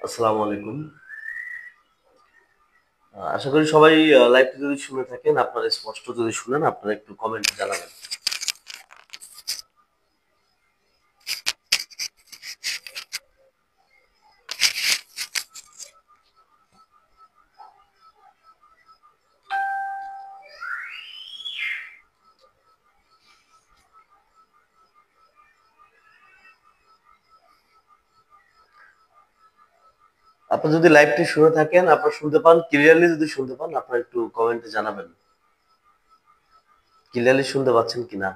আসসালামু আলাইকুম। আশা করি সবাই লাইভটি যদি শুনে থাকেন, আপনারা স্পষ্ট যদি শুনেন, আপনারা একটু কমেন্টে জানাবেন। আপনারা যদি লাইভটি শুনে থাকেন, আপনারা শুনতে পান, ক্লিয়ারলি যদি শুনতে পান, আপনারা একটু কমেন্টে জানাবেন। ক্লিয়ারলি শুনতে পাচ্ছেন কিনা?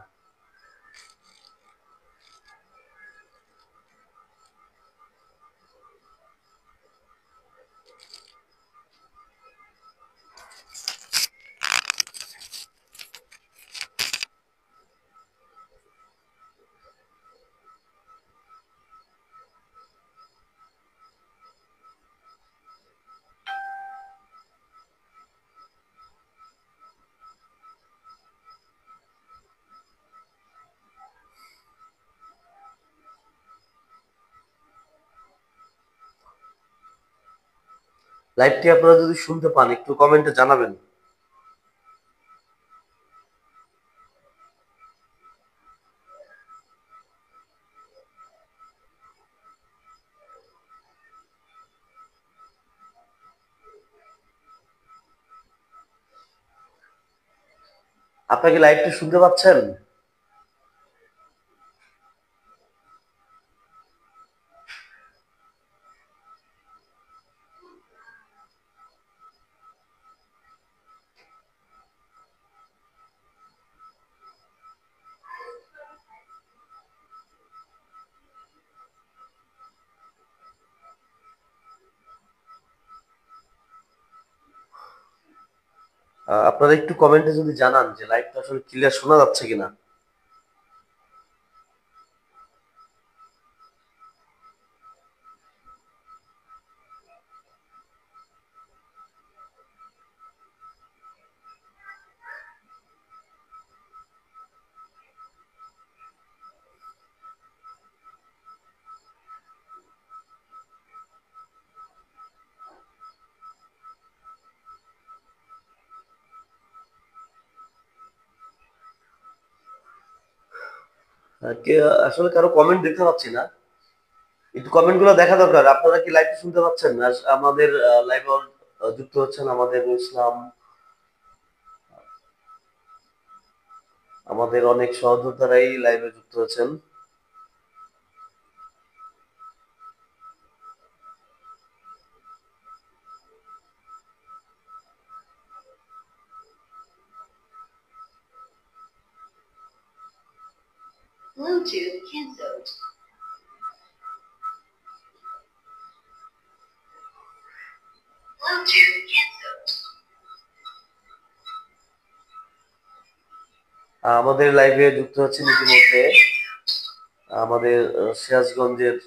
লাইভটি আপনারা যদি শুনতে পান, একটু কমেন্টে জানাবেন। আপনারা কি লাইভটি শুনতে পাচ্ছেন? আপনারা একটু কমেন্টে যদি জানান যে লাইভটা আসলে ক্লিয়ার শোনা যাচ্ছে কিনা। আসলে কারো কমেন্ট দেখতে পাচ্ছি না। একটু কমেন্ট গুলো দেখা দরকার। আপনারা কি লাইভটি শুনতে পাচ্ছেন? আমাদের লাইভে যুক্ত হচ্ছেন আমাদের ইসলাম, আমাদের অনেক সহযোদ্ধারাই লাইভে যুক্ত হচ্ছেন। Bluetooth cancelled. Bluetooth cancelled. আমাদের লাইভে যুক্ত হচ্ছেন ইতিমধ্যে আমাদের সিরাজগঞ্জের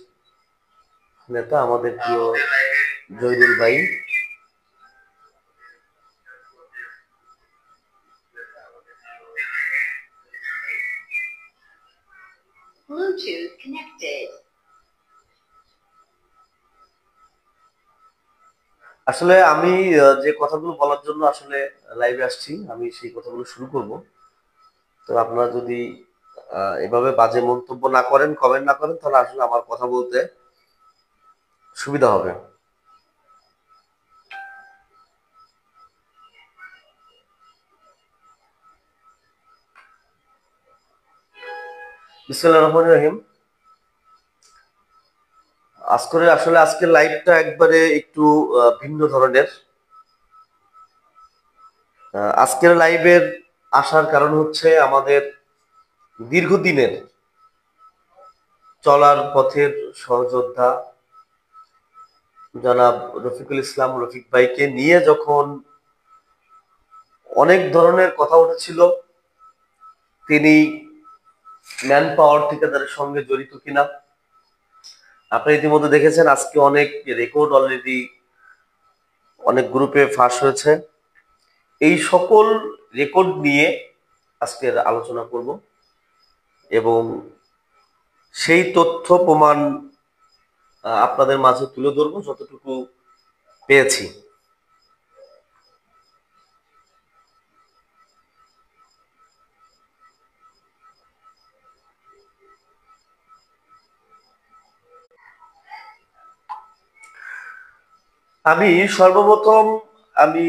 নেতা, আমাদের প্রিয় জহিরুল ভাই। Bluetooth connected. আসলে আমি যে কথাগুলো বলার জন্য আসলে লাইভে আসছি, আমি সেই কথাগুলো শুরু করব। তো আপনারা যদি এভাবে বাজে মন্তব্য না করেন, কমেন্ট না করেন, তাহলে আসলে আমার কথা বলতে সুবিধা হবে। বিসমিল্লাহির রহমানির রহিম। আজকের লাইভটা একবারে একটু ভিন্ন ধরনের। আজকের লাইভের আসার কারণ হচ্ছে আমাদের দীর্ঘদিনের চলার পথের সহযোদ্ধা জনাব রফিকুল ইসলাম রফিক ভাইকে নিয়ে যখন অনেক ধরনের কথা উঠেছিল, তিনি ম্যান পাওয়ার ঠিকাদারের সঙ্গে জড়িত কিনা। আপনি ইতিমধ্যে দেখেছেন আজকে অনেক রেকর্ড অলরেডি অনেক গ্রুপে ফাঁস হয়েছে। এই সকল রেকর্ড নিয়ে আজকের আলোচনা করব এবং সেই তথ্য প্রমাণ আপনাদের মাঝে তুলে ধরবো যতটুকু পেয়েছি। আমি সর্বপ্রথম আমি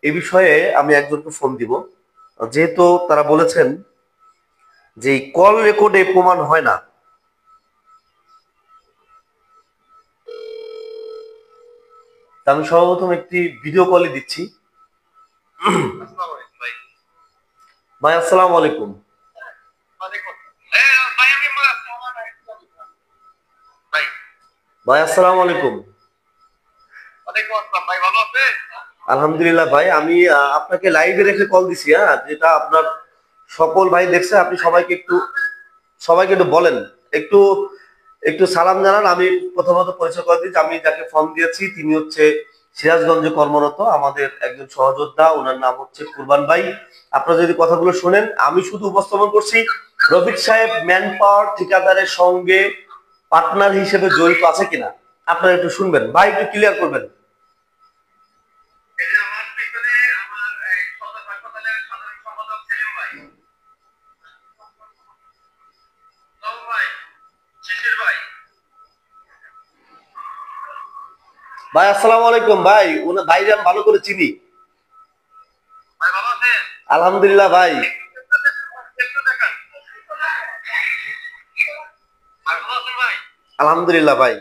এ বিষয়ে আমি একজনকে ফোন দিব, যেহেতু তারা বলেছেন যে এই কল রেকর্ডে প্রমাণ হয় না। তা আমি সর্বপ্রথম একটি ভিডিও কলই দিচ্ছি। ভাই আসসালামু আলাইকুম। ভাই আসসালামু আলাইকুম। আলহামদুলিল্লাহ ভাই, আমি আপনাকে লাইভে রেখে কল দিছি, হ্যাঁ, যেটা আপনার সকল ভাই দেখছে। আপনি সবাইকে একটু বলেন, একটু একটু সালাম জানান। আমি প্রথমত পরিচয় করে দিচ্ছি, আমি যাকে ফোন দিয়েছি তিনি হচ্ছে সিরাজগঞ্জে কর্মরত আমাদের একজন সহযোদ্ধা, ওনার নাম হচ্ছে কুরবান ভাই। আপনারা যদি কথাগুলো শুনেন, আমি শুধু উপস্থাপন করছি রফিক সাহেব ম্যান পাওয়ার ঠিকাদারের সঙ্গে পার্টনার হিসেবে জড়িত আছে কিনা। আপনারা একটু শুনবেন ভাই, একটু ক্লিয়ার করবেন। ভাই আসসালামু আলাইকুম। ভাই ওনার ভাইরে আমি ভালো করে চিনি। আলহামদুলিল্লাহ ভাই। আলহামদুলিল্লাহ ভাই।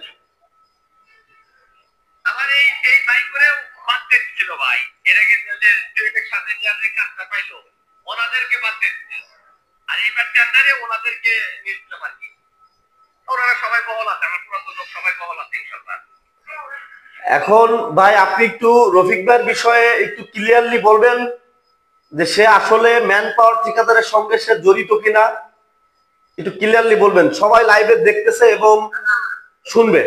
এখন ভাই আপনি একটু রফিক ভাইয়ের বিষয়ে একটু ক্লিয়ারলি বলবেন যে সে আসলে ম্যান পাওয়ার ঠিকাদারের সঙ্গে সে জড়িত কিনা। একটু ক্লিয়ারলি বলবেন, সবাই লাইভে দেখতেছে এবং শুনবে।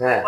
হ্যাঁ,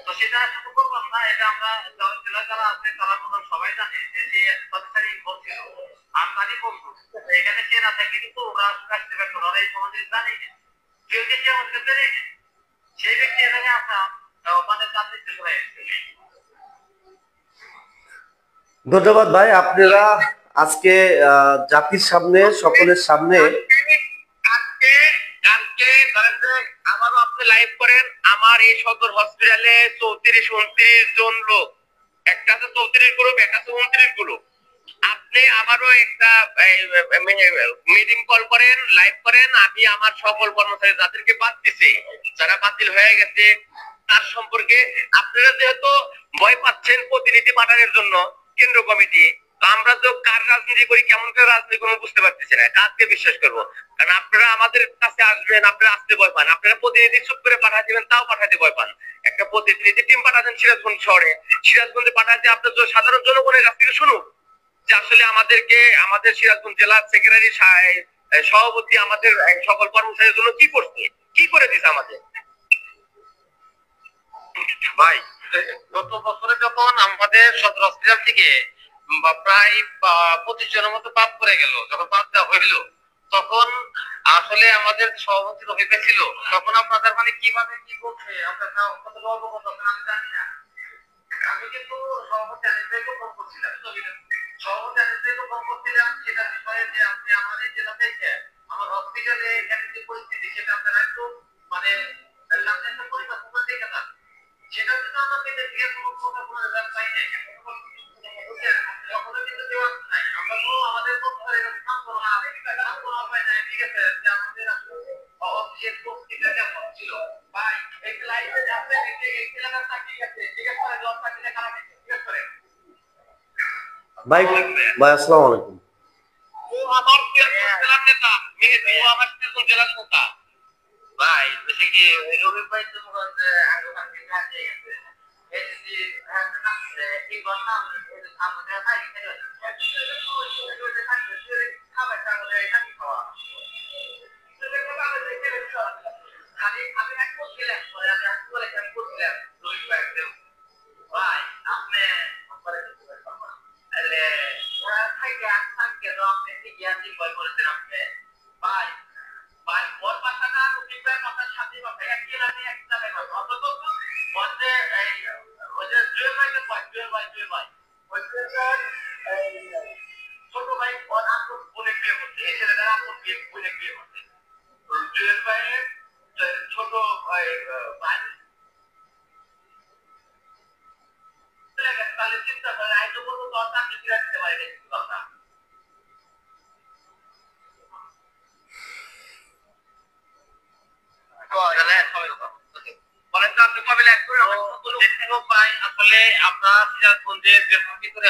তো সেটা শুধু করলাম না, এটা আমরা জেলা যারা আছে তারা মনে হয় সবাই জানে যে সরকারি বলছিল আর তারই বন্ধু এখানে চেনা থাকে, কিন্তু ওরা আসতে পারতো না, ওরা এই সমাজে জানেই না, কেউ যে কে আমাকে জানেই না, সেই ব্যক্তি এখানে আসা মানে চাকরি হয়ে গেছে। ধন্যবাদ ভাই, আপনারা আজকে জাতির সামনে, সকলের সামনে কালকে কালকে ধরেন যে আবারও আপনি লাইভ করেন, আমার এই সদর হসপিটালে 34-29 জন লোক, একটা আছে 34 গ্রুপ, একটা আছে 29 গ্রুপ, আপনি আবারও একটা মিটিং কল করেন, লাইভ করেন, আমি আমার সকল কর্মচারী যাদেরকে বাদ দিছি, যারা বাতিল হয়ে গেছে তার সম্পর্কে আপনারা যেহেতু ভয় পাচ্ছেন প্রতিনিধি পাঠানোর জন্য কেন্দ্র কমিটি, তো আমরা তো কার রাজনীতি করি, কেমন করে রাজনীতি করবো বুঝতে পারতেছি না, কাজকে বিশ্বাস করবো? কারণ আপনারা আমাদের কাছে আসবেন, আপনারা আসতে ভয় পান, আপনারা প্রতিনিধি চুপ করে পাঠা দিবেন, তাও পাঠাতে ভয় পান। একটা প্রতিনিধি টিম পাঠাতেন সিরাজগঞ্জ শহরে, সিরাজগঞ্জে পাঠাতে আপনার সাধারণ জনগণের কাছ থেকে শুনুন যে আসলে আমাদেরকে, আমাদের সিরাজগঞ্জ জেলার সেক্রেটারি সভাপতি আমাদের সকল কর্মচারীর জন্য কি করছে, কি করে দিছে আমাদের। ভাই গত বছরে যখন আমাদের সদর হসপিটাল থেকে প্রায় 25 জনের মতো পাপ করে গেল, যখন পাপ দেওয়া হইল, তখন আসলে আমাদের সভাপতি রফিকা ছিল, তখন আপনাদের মানে কিভাবে কি করছে আপনারা কতটা অবগত আছেন আমি জানি না। আমি কিন্তু সভাপতি আনিসকে ফোন করছিলাম, সভাপতি আনিসকে ফোন করছিলাম সেটা বিষয়ে যে আপনি আমার এই জেলা থেকে আমার হসপিটালে এখানে যে পরিস্থিতি সেটা আপনারা একটু মানে সামনে একটা পরিকল্পনা দেখে যান। সেটা কিন্তু আমাকে দেখে কোনো রেজাল্ট পাই নাই, কখনো কিন্তু কেউ আসছে নাই, আমরা তো আমাদের তো পাই নাই। ঠিক আছে, যে আমাদের আসলে অফিসের পত্রিকা কেমন ছিল ভাই, এই লাইভে যাচ্ছে এই এলাকার চাকরি আছে, ঠিক আছে, জব চাকরিটা খারাপ হয়েছে, ঠিক আছে ভাই। ভাই আসসালামু আলাইকুম। ও আমার জেলার নেতা, মেহেদি, ও আমার জেলার নেতা ভাই। বেশি কি রবি ভাই তো আগে ভাগে কাজে গেছে এই যে এই ঘটনা আমাদের ভাই খাবার তাহলে এখানে খাওয়া আমি আমি এক করছিলাম, আমি এক করে আমি করছিলাম রবি ভাই ভাই আপনি আরে ওরা থেকে আসতাম কেন, আপনি জ্ঞান দিয়ে ভয় করেছেন আপনি ভাই। ভাই ওর পাশাটা রুটিনের পাশার সাথে ভাই একই লাগে একটা ভাই অত তো বলতে এই ওই যে জুয়েল ভাইকে ভাই জুয়েল ভাই ওই জুয়েল ছোট ভাই ওর আপন বলে বিয়ে করছে, এই ছেলেটা আপন বিয়ে বলে বিয়ে করছে জুয়েল ভাইয়ের ছোট ভাই তাহলে চিন্তা করে আইতো বলবো তো আপনি ফিরে দিতে পারেন কথা।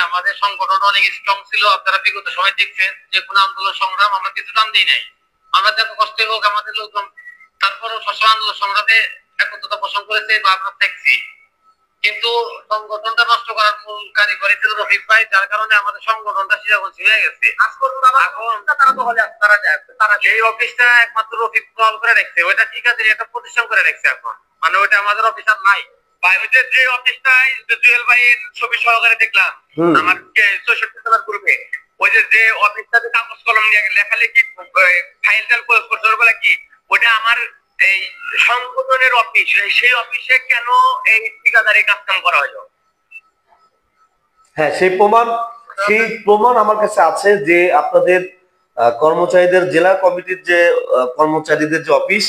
আমাদের সংগঠন অনেক স্ট্রং ছিল, আপনারা বিগত সময় দেখছেন যে কোনো আন্দোলন সংগ্রাম আমরা কিছু দাম দিই নাই, আমরা যত কষ্ট হোক আমাদের লোকজন তারপরও সবসময় আন্দোলন সংগ্রামে একত্রতা পোষণ করেছে বা আমরা দেখছি, কিন্তু সংগঠনটা নষ্ট করার মূল কারিগরি ছিল রফিক ভাই, যার কারণে আমাদের সংগঠনটা সিরাজগঞ্জ হয়ে গেছে। তারা এই অফিসটা একমাত্র রফিক কল করে রাখছে, ওইটা ঠিক আছে, একটা প্রতিষ্ঠান করে রাখছে এখন, মানে ওইটা আমাদের অফিসার নাই ভাই। ওই যে অফিসটাই জুয়েল ভাইয়ের ছবি সহকারে দেখলাম আমার 64 টাকার গ্রুপে, ওই যে অফিসটাতে কাগজ কলম নিয়ে লেখালেখি ফাইল টাইল ক্লোজ করছে ওগুলা কি, ওটা আমার এই সংগঠনের অফিস, সেই অফিসে কেন এই ঠিকাদারি কাজ কাম করা হলো? হ্যাঁ, সেই প্রমাণ আমার কাছে আছে যে আপনাদের কর্মচারীদের জেলা কমিটির যে কর্মচারীদের যে অফিস,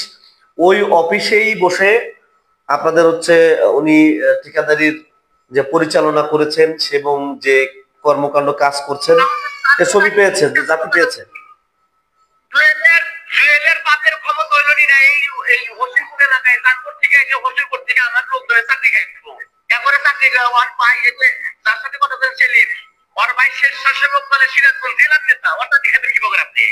ওই অফিসেই বসে আপনাদের হচ্ছে উনি ঠিকাদারির যে পরিচালনা করেছেন এবং যে কর্মকাণ্ড কাজ করছেন সে ছবি পেয়েছেন, যে জাতি পেয়েছেন। জুয়েলের বাপের ক্ষমতা হইল না এই হোসেনপুর এলাকায়, তারপর থেকে এই যে হোসেনপুর থেকে আমার লোক ধরে চাকরি খাইছিল, এরপরে চাকরি ওর ভাই এসে তার সাথে কথা বলছিলেন, ওর ভাই শেষ শাসক মানে সিরাজগঞ্জ জেলার নেতা, ওটা দেখে কি বলেন আপনি?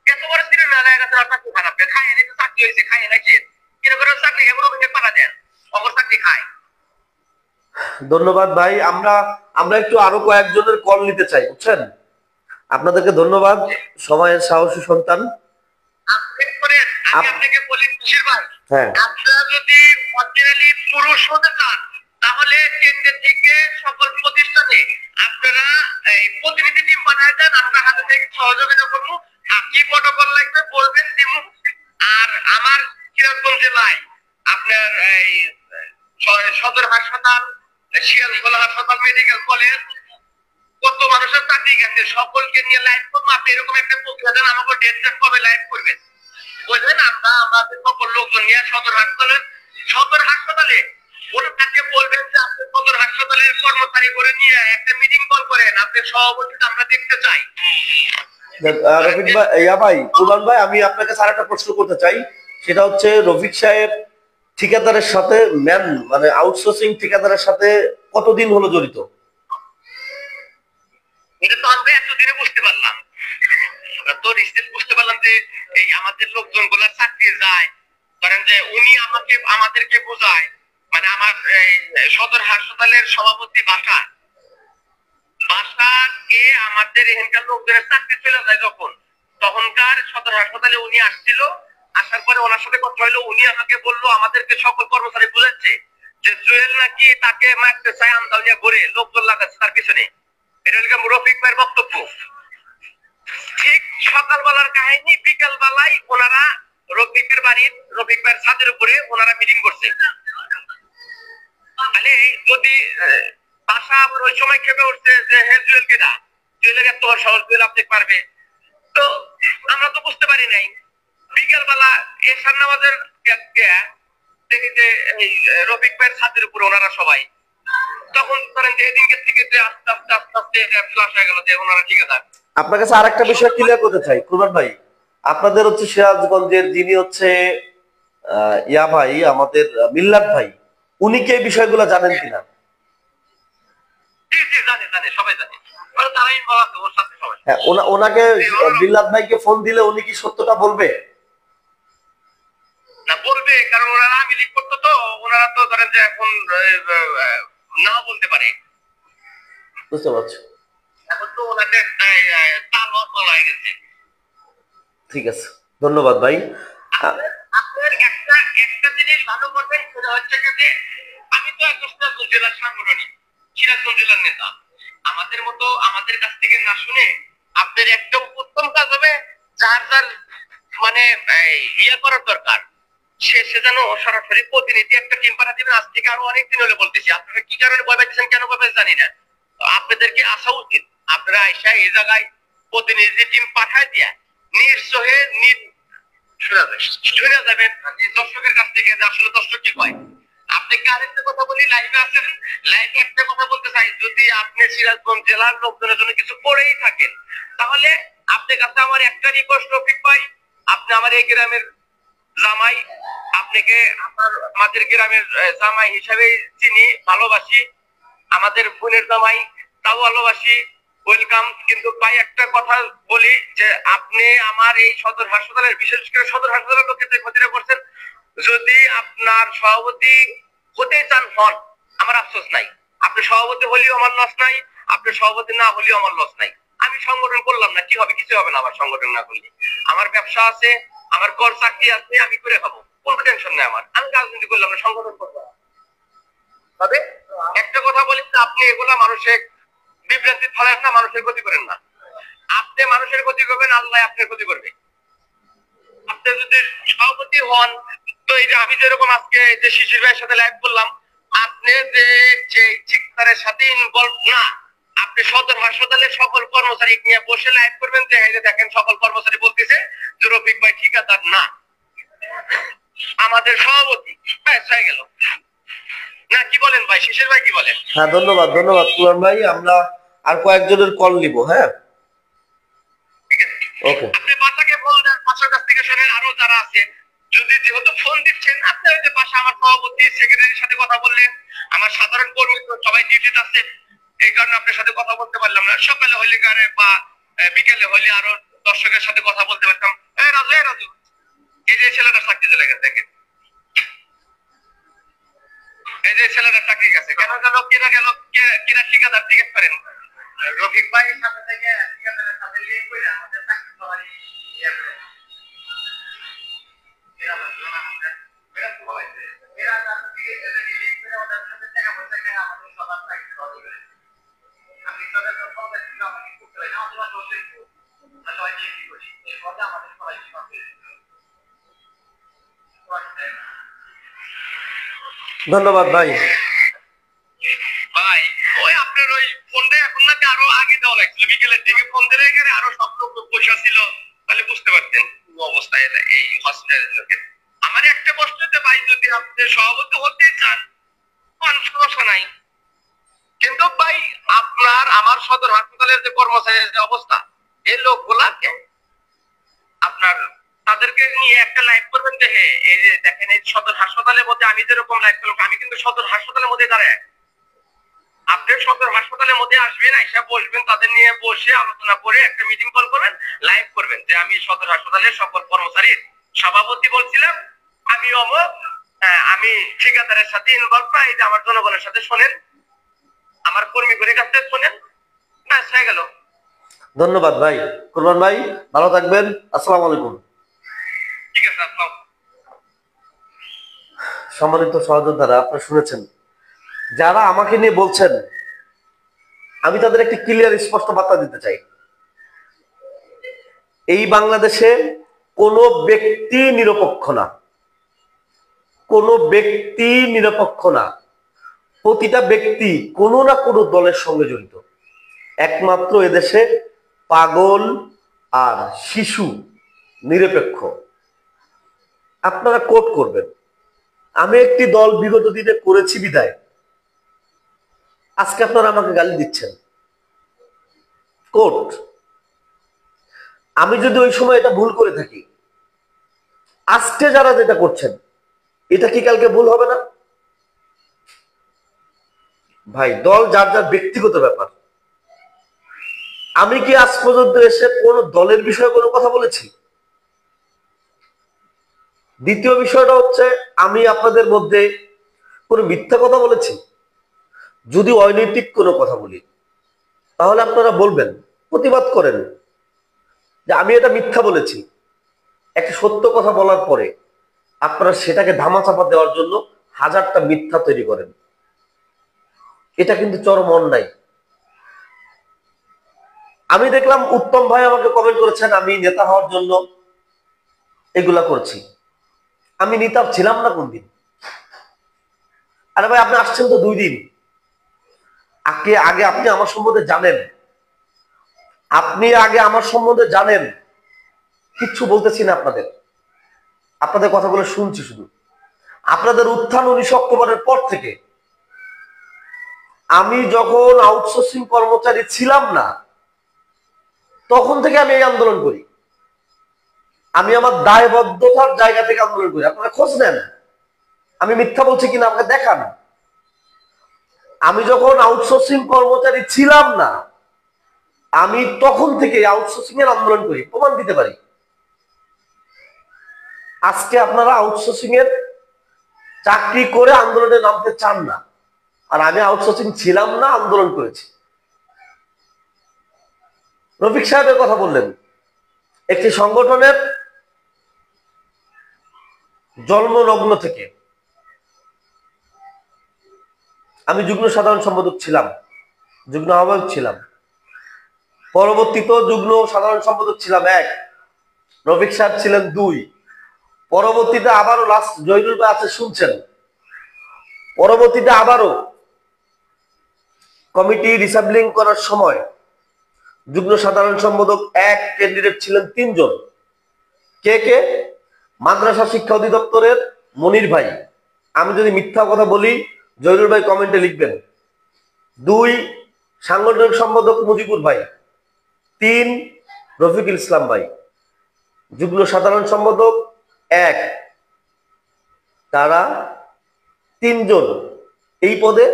এত বড় সিনেমা এলাকা গেছে, ওর চাকরি খারাপ খায় এনেছে, চাকরি হয়েছে খায় এনেছে, কিরকম করে চাকরি এমন পাঠা দেন অবর চাকরি খায়। ধন্যবাদ ভাই, আমরা একটু আরো কয়েকজনের কল নিতে চাই, বুঝছেন? আপনাদেরকে ধন্যবাদ, সময়ের সাহসী সন্তান। আমি আপনাকে বলি শিশির ভাই, হ্যাঁ আপনারা যদি অরিজিনালি পুরুষ হতে চান তাহলে কেন্দ্রের থেকে সকল প্রতিষ্ঠানে আপনারা এই প্রতিনিধি টিম বানায় দেন, আপনার হাতে থেকে সহযোগিতা করবো। আর কি প্রটোকল লাগবে বলবেন দিব। আর আমার সিরাজগঞ্জ জেলায় আপনার এই সদর হাসপাতাল, শিয়ালখোলা হাসপাতাল, মেডিকেল কলেজ, কত মানুষের চাকরি গেছে, সকলকে নিয়ে লাইভ করবো। আপনি এরকম একটা প্রক্রিয়া দেন, আমাকে ডেট সেট কবে লাইভ করবেন বলবেন, আমরা আমাদের সকল লোকজন নিয়ে সদর হাসপাতালে ওনাকে বলবেন যে আপনি সদর হাসপাতালের কর্মচারী করে নিয়ে একটা মিটিং কল করেন, আপনি সভাপতিটা আমরা দেখতে চাই। রফিক ভাই, ভাই কুরবান ভাই, আমি আপনাকে স্যার একটা প্রশ্ন করতে চাই। সেটা হচ্ছে রফিক সাহেব ঠিকাদারের সাথে মানে আউটসোর্সিং ঠিকাদারের সাথে কতদিন হলো জড়িত? এটা তো আমরা এতদিনে বুঝতে পারলাম, তো রিসেন্ট বুঝতে পারলাম যে এই আমাদের লোকজন গুলা চাকরি যায়, ধরেন যে উনি আমাদেরকে বোঝায়, মানে আমার সদর হাসপাতালের সভাপতি বাসাকে আমাদের এখানকার লোকজনের চাকরি চলে যায় যখন, তখনকার সদর হাসপাতালে উনি আসছিল। আসার পরে ওনার সাথে কথা হলো, উনি আমাকে বললো আমাদেরকে সকল কর্মচারী বুঝাচ্ছে যে জুয়েল নাকি তাকে মারতে চায়, আমদাউলিয়া করে লোকজন লাগাচ্ছে তার পিছনে। এটা হলো রফিক ভাইয়ের বক্তব্য। ঠিক সকালবেলার কাহিনী, বিকাল বেলায় ওনারা রফিক ভাইয়ের ছাদের উপরে ওনারা মিটিং করছে। তাহলে যদি বাসা আবার ওই সময় খেপে উঠছে যে হে জুয়েল কেডা, জুয়েলের এত সহজ জুয়েল আপনি পারবে, তো আমরা তো বুঝতে পারি নাই। বিকাল বেলা এশার নামাজের দেখি যে এই রফিক ভাইয়ের ছাদের উপরে ওনারা সবাই, তখন ধরেন যে এদিনকে থেকে আস্তে আস্তে আস্তে আস্তে ফ্লাশ হয়ে গেল যে ওনারা ঠিক আছে। আপনার কাছে আরেকটা বিষয় ক্লিয়ার করতে চাই কুরবান ভাই, আপনাদের হচ্ছে সিরাজগঞ্জের যিনি হচ্ছে ভাই, আমাদের মিল্লাত ভাই, উনি কি এই বিষয়গুলো জানেন কিনা? জি জি জানে জানে, সবাই জানে, তারাই বলা ওর সাথে সবাই। হ্যাঁ, ওনাকে মিল্লাত ভাইকে ফোন দিলে উনি কি সত্যটা বলবে? না বলবে, কারণ ওনারা আমি লিখ করতো, তো ওনারা তো ধরেন যে এখন না বলতে পারে। বুঝতে পারছি। এখন তো ওনাদের তাল বলা হয়ে গেছে। ঠিক আছে, ধন্যবাদ ভাই। আপনার একটা জিনিস ভালো করবেন, সেটা হচ্ছে যে আমি তো একজন সিরাজগঞ্জ জেলার সাংগঠনিক, সিরাজগঞ্জ জেলার নেতা। আমাদের মতো আমাদের কাছ থেকে না শুনে আপনার একটা উত্তম কাজ হবে, যার যার মানে ইয়ে করার দরকার সে যেন সরাসরি প্রতিনিধি একটা টিম পাঠা দিবেন। আজ থেকে আরো অনেকদিন হলে বলতেছি, আপনারা কি কারণে ভয় পাইতেছেন, কেন ভয় পাইছেন জানি না, আপনাদেরকে আসা উচিত। আপনারা আইসা এই জায়গায় প্রতিনিধি টিম পাঠায় দিয়া নির্সহে শুনে যাবেন দর্শকের কাছ থেকে যে আসলে দর্শক কি কয়। আপনাকে আরেকটা কথা বলি, লাইভে আছেন, লাইভে একটা কথা বলতে চাই, যদি আপনি সিরাজগঞ্জ জেলার লোকজনের জন্য কিছু করেই থাকেন, তাহলে আপনার কাছে আমার একটা রিকোয়েস্ট রফিক ভাই, আপনি আমার এই গ্রামের জামাই, আপনাকে আমাদের গ্রামের জামাই হিসাবে চিনি, ভালোবাসি, আমাদের বোনের জামাই তাও ভালোবাসি, ওয়েলকাম। কিন্তু ভাই একটা কথা বলি যে আপনি আমার এই সদর হাসপাতালের, বিশেষ করে সদর হাসপাতালের লোকের যে ক্ষতিটা করছেন, যদি আপনার সভাপতি হতে চান হন, আমার আফসোস নাই। আপনি সভাপতি হলেও আমার লস নাই, আপনি সভাপতি না হলেও আমার লস নাই। আমি সংগঠন করলাম না, কি হবে, কিছু হবে না। আমার সংগঠন না করলে আমার ব্যবসা আছে, আমার কর চাকরি আছে, আমি করে খাবো, কোনো টেনশন নেই আমার। আমি রাজনীতি করলাম না, সংগঠন করবো। তবে একটা কথা বলি, আপনি এগুলা মানুষের বিভ্রান্তি ফেলেন না, মানুষের ক্ষতি করেন না। আপনি মানুষের ক্ষতি করবেন, আল্লাহ আপনার ক্ষতি করবে। আপনি যদি সভাপতি হন, তো এই যে আমি যেরকম আজকে যে শিশির ভাইয়ের সাথে লাইভ করলাম, আপনি যে ঠিকাদারের সাথে ইনভলভ না, আপনি সদর হাসপাতালের সকল কর্মচারী নিয়ে বসে লাইভ করবেন, যে এই যে দেখেন সকল কর্মচারী বলতেছে যে রফিক ভাই ঠিকাদার না, আমাদের সভাপতি, ব্যাস হয়ে গেল। না কি বলেন ভাই, শিশির ভাই কি বলেন? হ্যাঁ, ধন্যবাদ কুরবান ভাই, আমরা আর কয়েকজনের কল নিব। হ্যাঁ, ওকে। আপনি বাচ্চাকে ফোন দেন, বাচ্চার কাছ থেকে শোনেন, আরো যারা আছে, যদি যেহেতু ফোন দিচ্ছেন, আপনি ওই যে পাশে আমার সভাপতি সেক্রেটারির সাথে কথা বললেন, আমার সাধারণ কর্মী তো সবাই ডিউটিতে আছে, এই কারণে আপনার সাথে কথা বলতে পারলাম না। সকালে হইলে গারে বা বিকেলে হইলে আরো দর্শকের সাথে কথা বলতে পারতাম। রাজু এই যে ছেলেটা চাকরি চলে গেছে, দেখেন এই যে ছেলেটা চাকরি গেছে, কেন গেল, কিনা ঠিকাদার জিজ্ঞেস করেন। রফিক ভাই সাথে থেকে ঠিকাদারের সাথে লিঙ্ক করে আমাদের চাকরি সবারই ধন্যবাদ ভাই। ভাই ওই আপনার ওই ফোনটা এখন নাকি আরো আগে দেওয়া লাগছিল, বিকেলের দিকে ফোন দিলে এখানে আরো সব লোক পয়সা ছিল, তাহলে বুঝতে পারতেন অবস্থায় এই হসপিটালের লোকের। আমার একটা প্রশ্ন হচ্ছে ভাই, যদি আপনি সভাপতি হতে চান কোন সমস্যা নাই, কিন্তু ভাই আপনার আমার সদর হাসপাতালের যে কর্মচারীর যে অবস্থা, এই লোকগুলাকে আপনার তাদেরকে নিয়ে একটা লাইভ করবেন যে হ্যাঁ এই যে দেখেন এই সদর হাসপাতালের মধ্যে আমি যেরকম লাইভ করলাম, আমি কিন্তু সদর হাসপাতালের মধ্যে দাঁড়ায়, আপনি সদর হাসপাতালের মধ্যে আসবেন, এসে বসবেন, তাদের নিয়ে বসে আলোচনা করে একটা মিটিং কল করবেন, লাইভ করবেন যে আমি সদর হাসপাতালের সকল কর্মচারীর সভাপতি বলছিলাম, আমি অমুক, আমি ঠিকাদারের সাথে ইনভলভ না, এই যে আমার জনগণের সাথে শোনেন, আমার কর্মীগুলির কাছে শোনেন, ব্যাস হয়ে গেল। ধন্যবাদ ভাই। কুরবান ভাই ভালো থাকবেন। আসসালামু আলাইকুম। ঠিক আছে, আসসালাম। সম্মানিত সহযোদ্ধারা, আপনারা শুনেছেন যারা আমাকে নিয়ে বলছেন, আমি তাদের একটি ক্লিয়ার স্পষ্ট বার্তা দিতে চাই। এই বাংলাদেশে কোনো ব্যক্তি নিরপেক্ষ না, কোনো ব্যক্তি নিরপেক্ষ না। প্রতিটা ব্যক্তি কোনো না কোনো দলের সঙ্গে জড়িত। একমাত্র এদেশে পাগল আর শিশু নিরপেক্ষ। আপনারা কোট করবেন। আমি একটি দল বিগত দিনে করেছি বিদায় আজকে আপনারা আমাকে গালি দিচ্ছেন। কোট, আমি যদি ওই সময় এটা ভুল করে থাকি, আজকে যারা যেটা করছেন এটা কি কালকে ভুল হবে না? ভাই, দল যার যার ব্যক্তিগত ব্যাপার। আমি কি আজ পর্যন্ত এসে কোন দলের বিষয়ে কোনো কথা বলেছি? দ্বিতীয় বিষয়টা হচ্ছে, আমি আপনাদের মধ্যে কোনো মিথ্যা কথা বলেছি? যদি অনৈতিক কোনো কথা বলি তাহলে আপনারা বলবেন, প্রতিবাদ করেন যে আমি এটা মিথ্যা বলেছি। একটা সত্য কথা বলার পরে আপনারা সেটাকে ধামাচাপা দেওয়ার জন্য হাজারটা মিথ্যা তৈরি করেন। এটা কিন্তু চরম অন্যায়। আমি দেখলাম উত্তম ভাই আমাকে কমেন্ট করেছেন আমি নেতা হওয়ার জন্য এগুলা করছি। আমি নেতা ছিলাম না কোনদিন। আরে ভাই, আপনি আসছেন তো 2 দিন আগে। আগে আপনি আমার সম্বন্ধে জানেন, আপনি আগে আমার সম্বন্ধে জানেন। কিচ্ছু বলতেছি না আপনাদের, আপনাদের কথাগুলো শুনছি শুধু। আপনাদের উত্থান 19 অক্টোবরের পর থেকে, আমি যখন আউটসোর্সিং কর্মচারী ছিলাম না তখন থেকে আমি এই আন্দোলন করি। আমি আমার দায়বদ্ধতার জায়গা থেকে আন্দোলন করি। আপনারা খোঁজ নেন, আমি মিথ্যা বলছি কিনা আমাকে দেখান। আমি যখন আউটসোর্সিং কর্মচারী ছিলাম না, আমি তখন থেকে আউটসোর্সিং এর আন্দোলন করি, প্রমাণ দিতে পারি। আজকে আপনারা আউটসোর্সিং এর চাকরি করে আন্দোলনে নামতে চান না, আর আমি আউটসোর্সিং ছিলাম না, আন্দোলন করেছি। রফিক সাহেবের কথা বললেন, একটি সংগঠনের জন্মলগ্ন থেকে আমি যুগ্ম সাধারণ সম্পাদক ছিলাম, যুগ্ম আহ্বায়ক ছিলাম, পরবর্তীতে যুগ্ম সাধারণ সম্পাদক ছিলাম 1, রফিক সাহেব ছিলেন 2, পরবর্তীতে আবারও লাস্ট জয়নুল ভাই আছে শুনছেন, পরবর্তীতে আবারও কমিটি রিসাবলিং করার সময় যুগ্ম সাধারণ সম্পাদক 1 ক্যান্ডিডেট ছিলেন 3 জন। কে কে? মাদ্রাসা শিক্ষা অধিদপ্তরের মনির ভাই, আমি যদি মিথ্যা কথা বলি জয়নুল ভাই কমেন্টে লিখবেন। 2 সাংগঠনিক সম্পাদক মুজিবুর ভাই। 3 রফিকুল ইসলাম ভাই। যুগ্ম সাধারণ সম্পাদক 1, তারা 3 জন এই পদে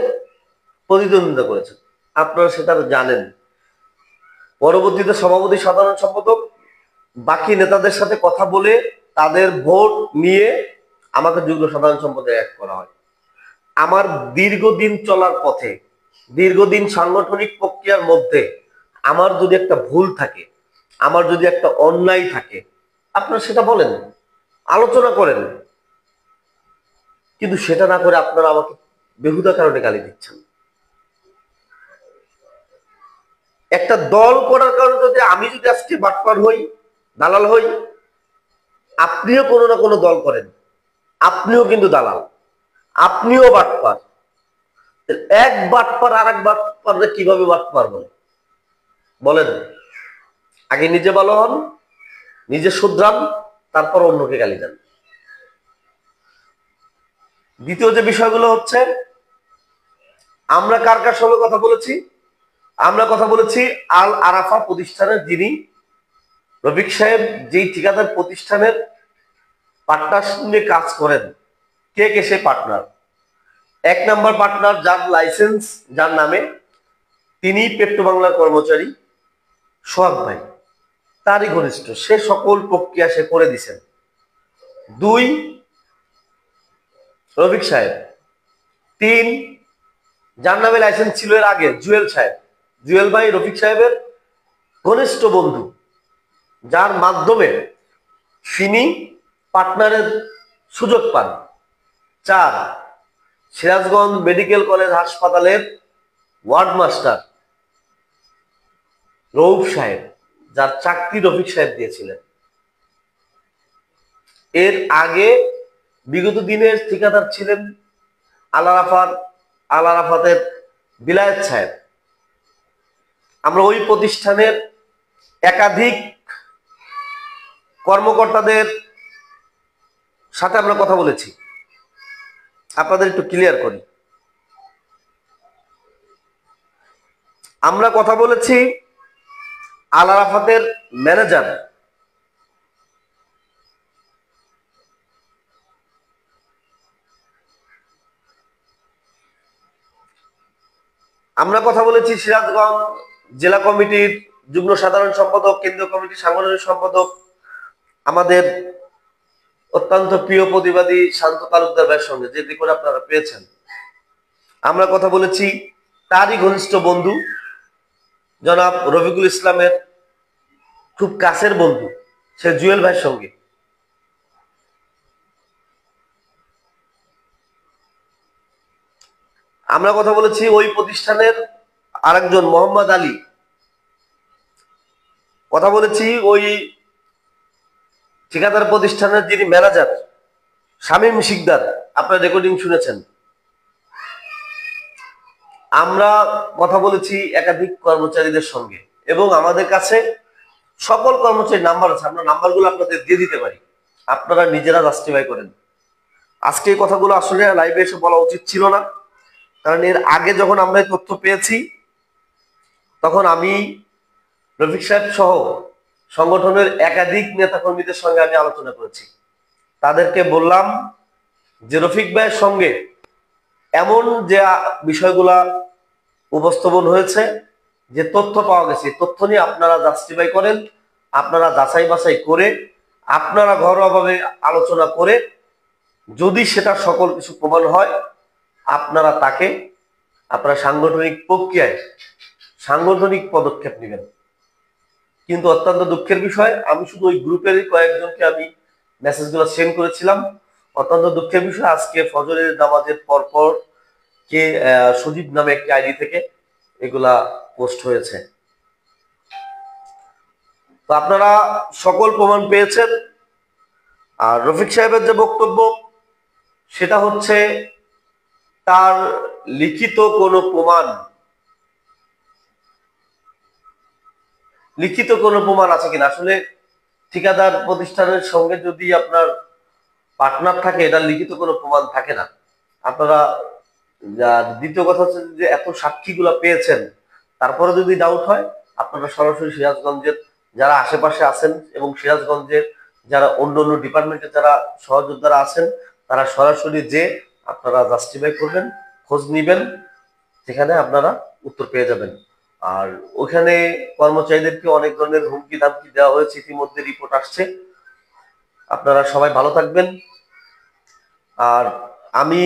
প্রতিদ্বন্দ্বিতা করেছেন, আপনারা সেটা জানেন। পরবর্তীতে সভাপতি সাধারণ সম্পাদক বাকি নেতাদের সাথে কথা বলে তাদের ভোট নিয়ে আমাকে যুগ্ম সাধারণ সম্পাদক 1 করা হয়। আমার দীর্ঘদিন চলার পথে, দীর্ঘদিন সাংগঠনিক প্রক্রিয়ার মধ্যে আমার যদি একটা ভুল থাকে, আমার যদি একটা অন্যায় থাকে, আপনারা সেটা বলেন। আলোচনা করেন, কিন্তু সেটা না করে আপনারা আমাকে বেহুদা কারণে গালি দিচ্ছেন। একটা দল করার কারণে যদি আমি যদি আজকে বাটপার হই, দালাল হই, আপনিও কোনো না কোনো দল করেন, আপনিও কিন্তু দালাল, আপনিও বাটপার। এক বাটপার আর এক বাটপাররা কিভাবে বাটপার বলে বলেন? আগে নিজে ভালো হন, নিজে শুধরান, তারপর অন্যকে গালি দেন। দ্বিতীয় যে বিষয়গুলো হচ্ছে, আমরা কার কার সঙ্গে কথা বলেছি? আমরা কথা বলেছি আল আরাফা প্রতিষ্ঠানের যিনি রফিক সাহেব যেই ঠিকাদার প্রতিষ্ঠানের পার্টনার সঙ্গে কাজ করেন, কে কে সে পার্টনার? 1 নম্বর পার্টনার যার লাইসেন্স যার নামে, তিনি পেট্রো বাংলার কর্মচারী সোহাগ ভাই, তারই ঘনিষ্ঠ, সে সকল প্রক্রিয়া সে করে দিছেন। 2 রফিক সাহেব। 3 যার নামে লাইসেন্স ছিল এর আগে জুয়েল সাহেব, জুয়েল ভাই রফিক সাহেবের ঘনিষ্ঠ বন্ধু, যার মাধ্যমে তিনি পার্টনারের সুযোগ পান। 4 সিরাজগঞ্জ মেডিকেল কলেজ হাসপাতালের ওয়ার্ড মাস্টার রৌফ সাহেব, যার চাকরি রফিক সাহেব দিয়েছিলেন। এর আগে বিগত দিনের ঠিকাদার ছিলেন আল আরাফাতের বিলায়েত সাহেব। আমরা ওই প্রতিষ্ঠানের একাধিক কর্মকর্তাদের সাথে আমরা কথা বলেছি, আপনাদের একটু ক্লিয়ার করি। আমরা কথা বলেছি আল আরাফাতের ম্যানেজার আমরা কথা বলেছি সিরাজগঞ্জ জেলা কমিটির যুগ্ম সাধারণ সম্পাদক, কেন্দ্রীয় কমিটির সাংগঠনিক সম্পাদক, আমাদের অত্যন্ত প্রিয় প্রতিবাদী শান্ত তালুকদার ভাইয়ের সঙ্গে, যে রেকর্ড আপনারা পেয়েছেন। আমরা কথা বলেছি তারই ঘনিষ্ঠ বন্ধু জনাব রফিকুল ইসলামের খুব কাছের বন্ধু, সে জুয়েল ভাইয়ের সঙ্গে। আমরা কথা বলেছি ওই প্রতিষ্ঠানের আরেকজন মোহাম্মদ আলী, কথা বলেছি ওই ঠিকাদার প্রতিষ্ঠানের যিনি ম্যানেজার শামীম শিকদার, আপনারা রেকর্ডিং শুনেছেন। আমরা কথা বলেছি একাধিক কর্মচারীদের সঙ্গে, এবং আমাদের কাছে সকল কর্মচারীর নাম্বার আছে, আমরা নাম্বারগুলো আপনাদের দিয়ে দিতে পারি, আপনারা নিজেরা জাস্টিফাই করেন। আজকে এই কথাগুলো আসলে লাইভে এসে বলা উচিত ছিল না, কারণ এর আগে যখন আমরা এই তথ্য পেয়েছি তখন আমি রফিক সাহেব সহ সংগঠনের একাধিক নেতাকর্মীদের সঙ্গে আমি আলোচনা করেছি। তাদেরকে বললাম যে রফিক ভাইয়ের সঙ্গে এমন যে বিষয়গুলা উপস্থাপন হয়েছে, যে তথ্য পাওয়া গেছে, তথ্য নিয়ে আপনারা জাস্টিফাই করেন, আপনারা যাচাই বাছাই করে, আপনারা ঘরোয়াভাবে আলোচনা করে, যদি সেটা সকল কিছু প্রমাণ হয়, আপনারা তাকে আপনারা সাংগঠনিক প্রক্রিয়ায় সাংগঠনিক পদক্ষেপ নেবেন। কিন্তু অত্যন্ত দুঃখের বিষয়, আমি শুধু ওই গ্রুপেরই কয়েকজনকে আমি মেসেজগুলো সেন্ড করেছিলাম। অত্যন্ত দুঃখের বিষয়, আজকে ফজরের নামাজের পরপর কে সুদীপ নামে একটি আইডি থেকে এগুলা পোস্ট হয়েছে। তো আপনারা সকল প্রমাণ পেয়েছেন। আর রফিক সাহেবের যে বক্তব্য, সেটা হচ্ছে তার লিখিত কোনো প্রমাণ আছে কিনা। আসলে ঠিকাদার প্রতিষ্ঠানের সঙ্গে যদি আপনার পার্টনার থাকে, এটা লিখিত কোনো প্রমাণ থাকে না। আপনারা দ্বিতীয় কথা হচ্ছে যে এত সাক্ষীগুলো পেয়েছেন, তারপরে যদি ডাউট হয়, আপনারা সরাসরি সিরাজগঞ্জের যারা আশেপাশে আছেন এবং সিরাজগঞ্জের যারা অন্য অন্য ডিপার্টমেন্টের যারা সহযোদ্ধারা আছেন, তারা সরাসরি যে আপনারা জাস্টিফাই করবেন, খোঁজ নিবেন, সেখানে আপনারা উত্তর পেয়ে যাবেন। আর ওখানে কর্মচারীদেরকে অনেক ধরনের হুমকি ধামকি দেওয়া হয়েছে, ইতিমধ্যে রিপোর্ট আসছে। আপনারা সবাই ভালো থাকবেন। আর আমি,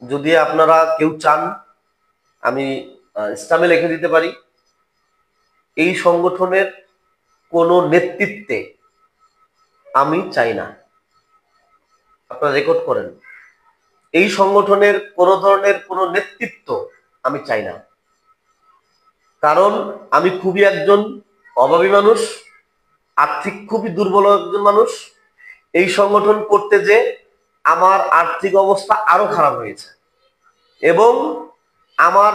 যদি আপনারা কেউ চান, আমি ইসলামে লিখে দিতে পারি, এই সংগঠনের কোনো নেতৃত্বে আমি চাই না। আপনারা রেকর্ড করেন। এই সংগঠনের কোনো ধরনের কোনো নেতৃত্ব আমি চাই না, কারণ আমি খুবই একজন অভাবী মানুষ, আর্থিক খুবই দুর্বল একজন মানুষ। এই সংগঠন করতে যে আমার আর্থিক অবস্থা আরো খারাপ হয়েছে, এবং আমার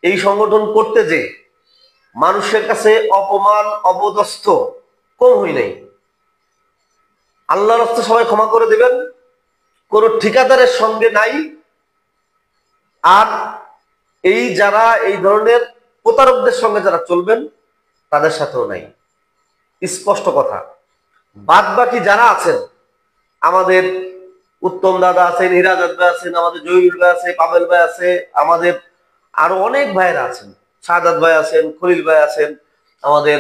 এই সংগঠন করতে যে মানুষের কাছে অপমান অপদস্থ কম হই নাই। আল্লাহর রাস্তায় সবাই ক্ষমা করে দেবেন, কোন ঠিকাদারের সঙ্গে নাই, আর এই যারা এই ধরনের প্রতারকদের সঙ্গে যারা চলবেন তাদের সাথেও নাই, স্পষ্ট কথা। বাদ বাকি যারা আছেন, আমাদের উত্তম দাদা আছেন, হিরাজাদ ভাই আছেন, আমাদের জহিরুল ভাই আছে, পাবেল ভাই আছে, আমাদের আরো অনেক ভাইয়েরা আছেন, শাহাদাত ভাই আছেন, খলিল ভাই আছেন, আমাদের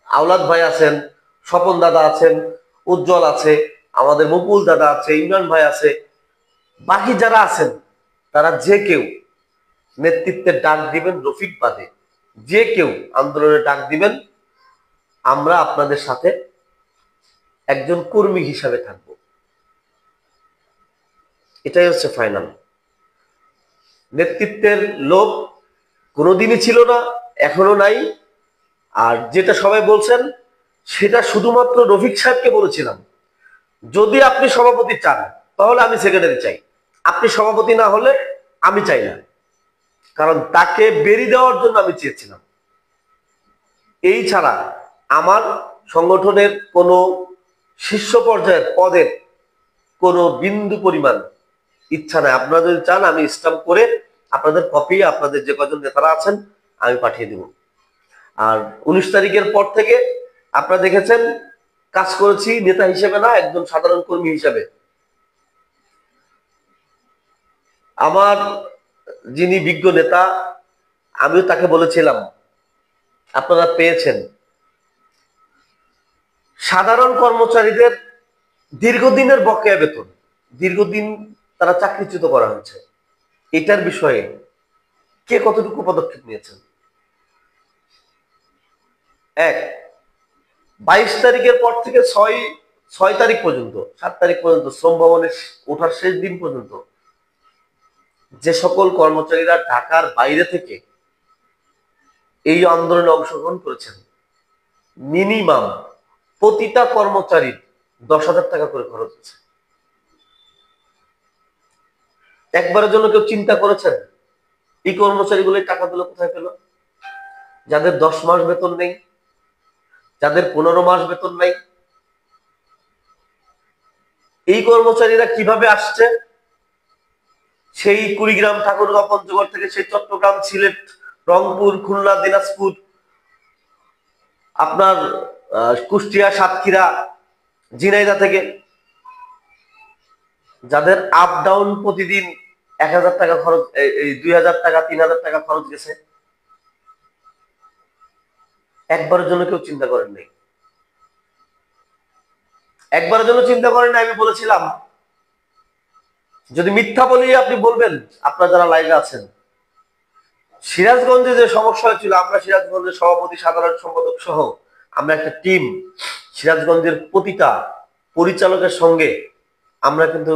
আওলাদ ভাই আছেন, স্বপন দাদা আছেন, উজ্জ্বল আছে, আমাদের মুকুল দাদা আছে, ইমরান ভাই আছে। বাকি যারা আছেন তারা যে কেউ নেতৃত্বের ডাক দিবেন, রফিক বাদে যে কেউ আন্দোলনের ডাক দিবেন, আমরা আপনাদের সাথে একজন কর্মী হিসাবে থাকব। এটাই হচ্ছে ফাইনাল। নেতৃত্বের লোভ কোনোদিনই ছিল না, এখনো নাই। আর যেটা সবাই বলছেন সেটা শুধুমাত্র রফিক সাহেবকে বলেছিলাম, যদি আপনি সভাপতি চান তাহলে আমি সেক্রেটারি চাই, আপনি সভাপতি না হলে আমি চাই না, কারণ তাকে বেরিয়ে দেওয়ার জন্য আমি চেয়েছিলাম। এই ছাড়া আমার সংগঠনের কোনো শীর্ষ পর্যায়ের পদের কোনো বিন্দু পরিমাণ ইচ্ছা নাই। আপনারা যদি চান আমি স্টাম্প করে আপনাদের কপি, আপনাদের যে কজন নেতারা আছেন আমি পাঠিয়ে দেব। আর 19 তারিখের পর থেকে আপনারা দেখেছেন কাজ করেছি নেতা হিসেবে না, একজন সাধারণ কর্মী হিসেবে। আমার যিনি বিজ্ঞ নেতা, আমিও তাকে বলেছিলাম, আপনারা পেয়েছেন, সাধারণ কর্মচারীদের দীর্ঘদিনের বকেয়া বেতন, দীর্ঘদিন তারা চাকরিচ্যুত করা হয়েছে, এটার বিষয়ে কে কতটুকু পদক্ষেপ নিয়েছেন? 22 তারিখের পর থেকে 6 তারিখ পর্যন্ত, 7 তারিখ পর্যন্ত, শ্রম ভবনে ওঠার শেষ দিন পর্যন্ত যে সকল কর্মচারীরা ঢাকার বাইরে থেকে এই আন্দোলনে অংশগ্রহণ করেছেন, মিনিমাম প্রতিটা কর্মচারীর 10,000 টাকা করে খরচ হচ্ছে। একবারের জন্য কেউ চিন্তা করেছেন এই কর্মচারীগুলো টাকাগুলো কোথায় পেল? যাদের 10 মাস বেতন নেই, যাদের 15 মাস বেতন নাই, এই কর্মচারীরা কিভাবে আসছে? সেই কুড়িগ্রাম, ঠাকুরগাঁও, পঞ্চগড় থেকে, সেই চট্টগ্রাম, সিলেট, রংপুর, খুলনা, দিনাজপুর, আপনার কুষ্টিয়া, সাতক্ষীরা, ঝিনাইদহ থেকে, যাদের আপ ডাউন প্রতিদিন 1,000 টাকা খরচ, এই 2,000 টাকা, 3,000 টাকা খরচ গেছে, একবারের জন্য কেউ চিন্তা করেন নাই। একবারের জন্য চিন্তা করেন না। আমি বলেছিলাম যদি মিথ্যা বলি আপনি বলবেন, আপনারা যারা লাইভে আছেন, সিরাজগঞ্জে যে সমস্যা হয়েছিল, আমরা সিরাজগঞ্জের সভাপতি, সাধারণ সম্পাদক সহ আমরা একটা টিম, সিরাজগঞ্জের প্রতিটা পরিচালকের সঙ্গে আমরা কিন্তু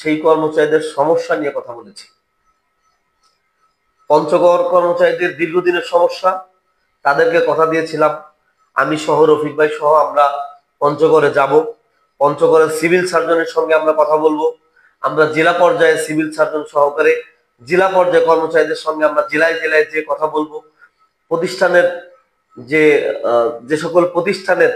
সেই কর্মচারীদের সমস্যা নিয়ে কথা বলেছি। পঞ্চগড় কর্মচারীদের দীর্ঘদিনের সমস্যা, তাদেরকে কথা দিয়েছিলাম, আমি সহ, রফিক ভাই সহ আমরা পঞ্চগড়ে যাব, পঞ্চগড়ের সিভিল সার্জনের সঙ্গে আমরা কথা বলবো, আমরা জেলা পর্যায়ে সিভিল সার্জন সহকারে জেলা পর্যায়ে কর্মচারীদের সঙ্গে আমরা জেলায় জেলায় যে কথা বলবো, প্রতিষ্ঠানের যে সকল প্রতিষ্ঠানের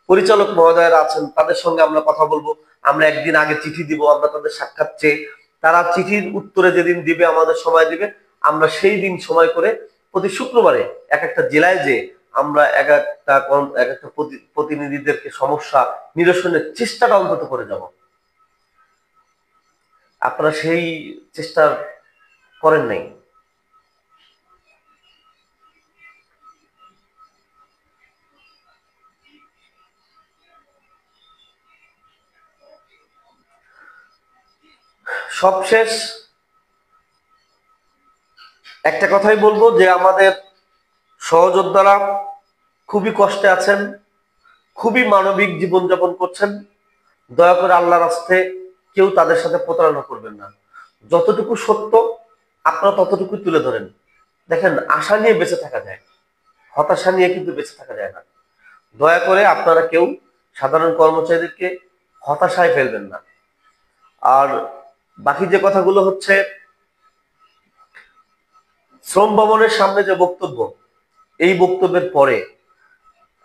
পরিচালক মহোদয়রা আছেন তাদের সঙ্গে আমরা কথা বলবো। আমরা একদিন আগে চিঠি দিব, আমরা তাদের সাক্ষাৎ চেয়ে, তারা চিঠির উত্তরে যেদিন দিবে, আমাদের সময় দিবে, আমরা সেই দিন সময় করে প্রতি শুক্রবারে এক একটা জেলায় যে আমরা এক একটা প্রতিনিধিদেরকে সমস্যা নিরসনের চেষ্টাটা অন্তত করে যাব। আপনারা সেই চেষ্টা করেন নাই। সবশেষ একটা কথাই বলবো যে আমাদের সহযোদ্ধারা খুবই কষ্টে আছেন, খুবই মানবিক জীবনযাপন করছেন, দয়া করে আল্লাহর রাস্তায় কেউ তাদের সাথে প্রতারণা করবেন না। যতটুকু সত্য আপনারা ততটুকু তুলে ধরেন। দেখেন, আশা নিয়ে বেঁচে থাকা যায়, হতাশা নিয়ে কিন্তু বেঁচে থাকা যায় না। দয়া করে আপনারা কেউ সাধারণ কর্মচারীদেরকে হতাশায় ফেলবেন না। আর বাকি যে কথাগুলো হচ্ছে, শ্রম ভবনের সামনে যে বক্তব্য, এই বক্তব্যের পরে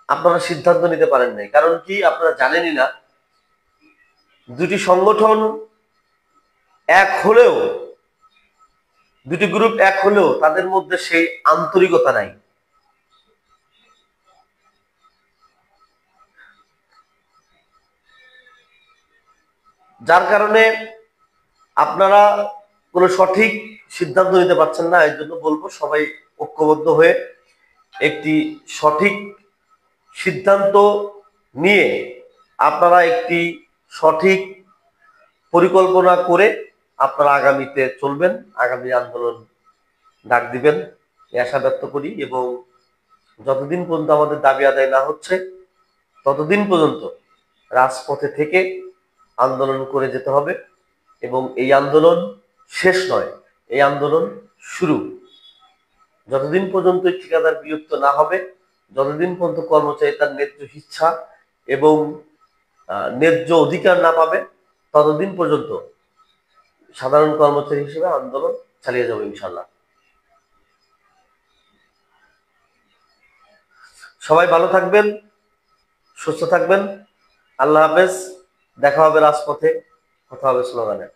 আপনারা সিদ্ধান্ত নিতে পারেন নাই। কারণ কি, আপনারা জানেনই না দুটি সংগঠন এক হলেও, দুটি গ্রুপ এক হলেও তাদের মধ্যে সেই আন্তরিকতা নাই। যার কারণে আপনারা কোনো সঠিক সিদ্ধান্ত নিতে পারছেন না। এই জন্য বলবো, সবাই ঐক্যবদ্ধ হয়ে একটি সঠিক সিদ্ধান্ত নিয়ে আপনারা একটি সঠিক পরিকল্পনা করে আপনারা আগামীতে চলবেন, আগামী আন্দোলন ডাক দিবেন, এই আশা ব্যক্ত করি। এবং যতদিন পর্যন্ত আমাদের দাবি আদায় না হচ্ছে, ততদিন পর্যন্ত রাজপথে থেকে আন্দোলন করে যেতে হবে। এবং এই আন্দোলন শেষ নয়, এই আন্দোলন শুরু। যতদিন পর্যন্ত ঠিকাদার বিলুপ্ত না হবে, যতদিন পর্যন্ত কর্মচারী তার ন্যায্য ইচ্ছা এবং ন্যায্য অধিকার না পাবে, ততদিন পর্যন্ত সাধারণ কর্মচারী হিসেবে আন্দোলন চালিয়ে যাবো ইনশাল্লাহ। সবাই ভালো থাকবেন, সুস্থ থাকবেন। আল্লাহ হাফেজ। দেখা হবে রাজপথে, কথা হবে স্লোগানে।